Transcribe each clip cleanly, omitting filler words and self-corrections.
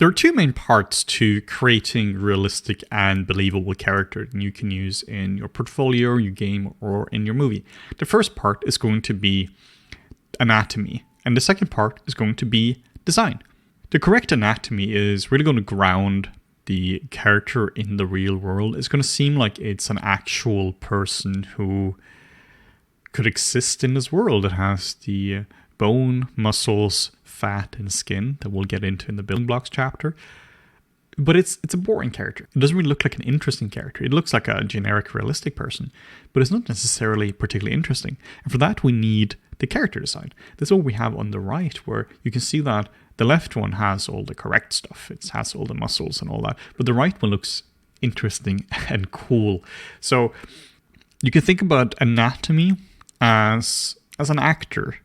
There are two main parts to creating realistic and believable characters you can use in your portfolio, your game, or in your movie. The first part is going to be anatomy, and the second part is going to be design. The correct anatomy is really going to ground the character in the real world. It's going to seem like it's an actual person who could exist in this world. It has the bone, muscles, fat, and skin that we'll get into in the building blocks chapter. But it's a boring character. It doesn't really look like an interesting character. It looks like a generic, realistic person, but it's not necessarily particularly interesting. And for that, we need the character design. That's what we have on the right, where you can see that the left one has all the correct stuff. It has all the muscles and all that. But the right one looks interesting and cool. So you can think about anatomy as an actor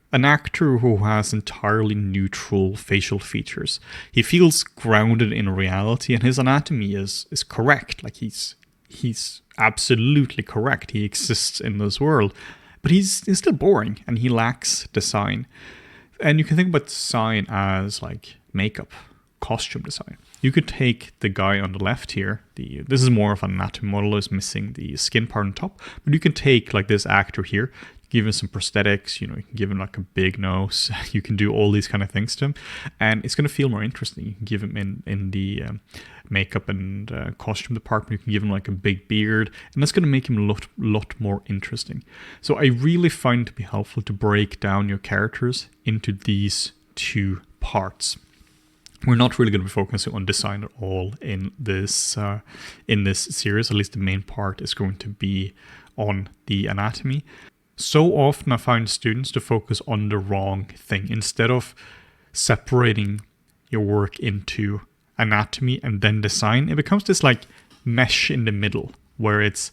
who has entirely neutral facial features. He feels grounded in reality, and his anatomy is correct. Like he's absolutely correct. He exists in this world, but he's still boring, and he lacks design. And you can think about design as like makeup, costume design. You could take the guy on the left here. This is more of an anatomy model, is missing the skin part on top. But you can take like this actor here, give him some prosthetics, you can give him like a big nose. You can do all these kind of things to him, and it's going to feel more interesting. You can give him in the makeup and costume department, you can give him like a big beard, and that's going to make him a lot more interesting. So I really find it to be helpful to break down your characters into these two parts. We're not really going to be focusing on design at all in this series. At least the main part is going to be on the anatomy. So often I find students to focus on the wrong thing. Instead of separating your work into anatomy and then design, it becomes this like mesh in the middle where it's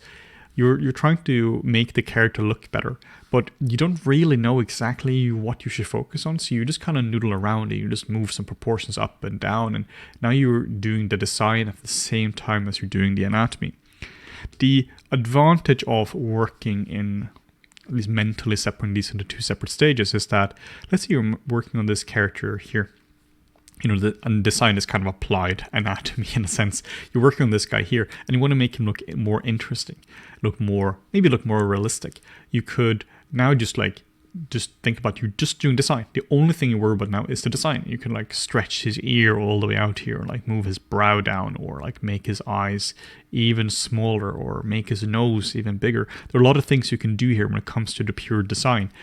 you're trying to make the character look better, but you don't really know exactly what you should focus on. So you just kind of noodle around it. You just move some proportions up and down, and now you're doing the design at the same time as you're doing the anatomy. The advantage of working in at least mentally separating these into two separate stages is that, let's say you're working on this character here. And design is kind of applied anatomy in a sense. You're working on this guy here, and you want to make him look more interesting, maybe look more realistic. You could now just think about you just doing design. The only thing you worry about now is the design. You can like stretch his ear all the way out here, like move his brow down, or like make his eyes even smaller, or make his nose even bigger. There are a lot of things you can do here when it comes to the pure design.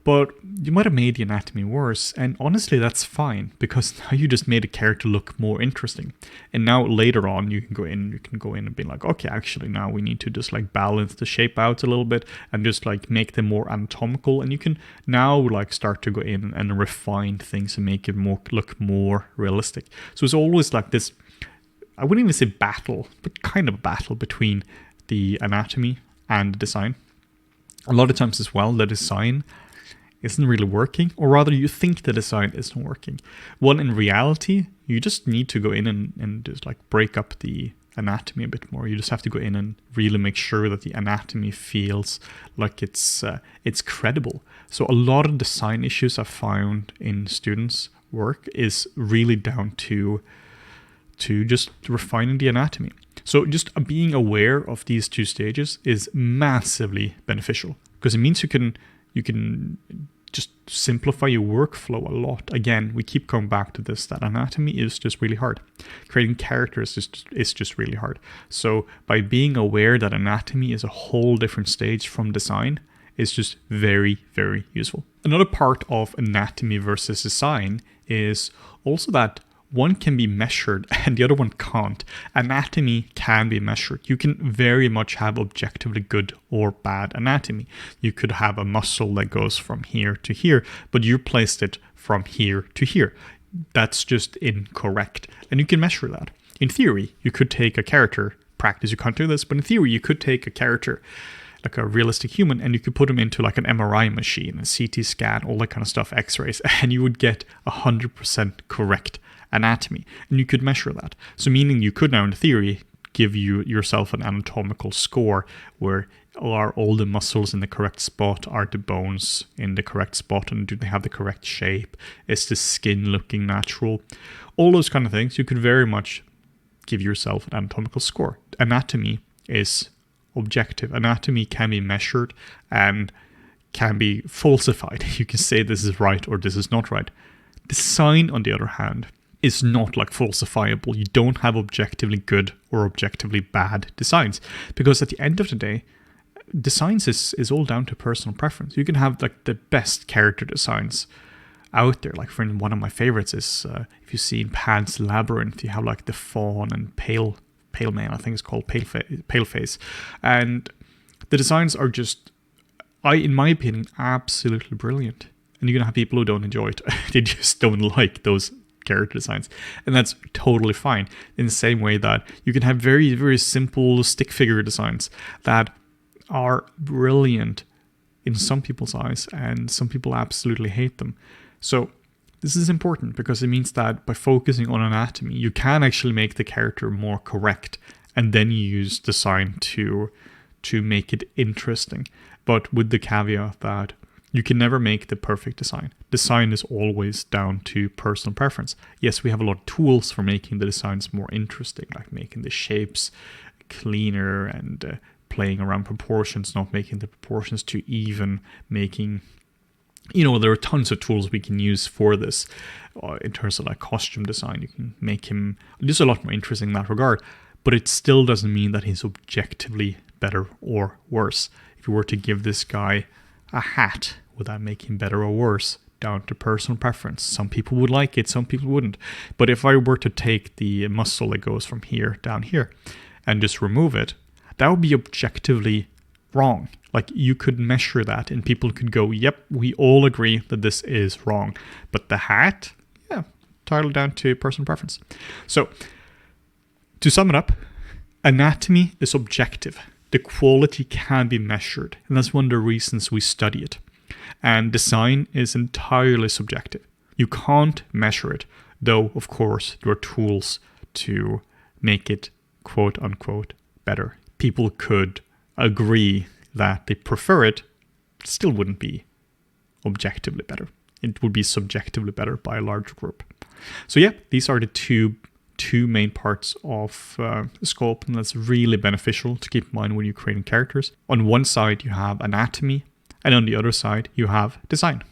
But you might have made the anatomy worse, and honestly that's fine, because now you just made a character look more interesting. And now later on you can go in and be like, okay, actually now we need to just like balance the shape out a little bit and just like make them more anatomical, and you can now like start to go in and refine things and make it look more realistic. So it's always like this, I wouldn't even say battle, but kind of a battle between the anatomy and the design. A lot of times as well, the design isn't really working, or rather you think the design isn't working. Well, in reality, you just need to go in and just like break up the anatomy a bit more. You just have to go in and really make sure that the anatomy feels like it's credible. So a lot of design issues I've found in students' work is really down to just refining the anatomy. So just being aware of these two stages is massively beneficial, because it means you can just simplify your workflow a lot. Again, we keep coming back to this, that anatomy is just really hard. Creating characters is just really hard. So by being aware that anatomy is a whole different stage from design is just very, very useful. Another part of anatomy versus design is also that one can be measured and the other one can't. Anatomy can be measured. You can very much have objectively good or bad anatomy. You could have a muscle that goes from here to here, but you placed it from here to here. That's just incorrect. And you can measure that. In theory, you could take a character, practice you can't do this, but in theory you could take a character, like a realistic human, and you could put them into like an MRI machine, a CT scan, all that kind of stuff, x-rays, and you would get 100% correct anatomy, and you could measure that. So meaning you could now in theory give yourself an anatomical score where Are all the muscles in the correct spot? Are the bones in the correct spot? And do they have the correct shape? Is the skin looking natural? All those kind of things. You could very much give yourself an anatomical score. Anatomy is objective. Anatomy can be measured and can be falsified. You can say this is right or this is not right. Design, on the other hand, is not like falsifiable. You don't have objectively good or objectively bad designs, because at the end of the day, designs is all down to personal preference. You can have like the best character designs out there. Like, for instance, one of my favorites is if you see in Pan's Labyrinth, you have like the fawn and pale man. I think it's called pale face, and the designs are just, in my opinion, absolutely brilliant. And you're gonna have people who don't enjoy it. They just don't like those character designs, and that's totally fine. In the same way that you can have very, very simple stick figure designs that are brilliant in some people's eyes, and some people absolutely hate them. So this is important because it means that by focusing on anatomy, you can actually make the character more correct, and then you use design to make it interesting. But with the caveat that you can never make the perfect design. Design is always down to personal preference. Yes, we have a lot of tools for making the designs more interesting, like making the shapes cleaner and playing around proportions, not making the proportions too even, making, there are tons of tools we can use for this. In terms of like costume design, you can make him just a lot more interesting in that regard, but it still doesn't mean that he's objectively better or worse. If you were to give this guy a hat, would that make him better or worse? Down to personal preference. Some people would like it, some people wouldn't. But if I were to take the muscle that goes from here down here and just remove it, that would be objectively wrong. Like, you could measure that and people could go, yep, we all agree that this is wrong. But the hat, entirely down to personal preference. So, to sum it up, anatomy is objective. The quality can be measured, and that's one of the reasons we study it. And design is entirely subjective. You can't measure it, though, of course, there are tools to make it, quote unquote, better. People could agree that they prefer it, still wouldn't be objectively better. It would be subjectively better by a larger group. So these are the two main parts of sculpt, and that's really beneficial to keep in mind when you're creating characters. On one side you have anatomy, and on the other side you have design.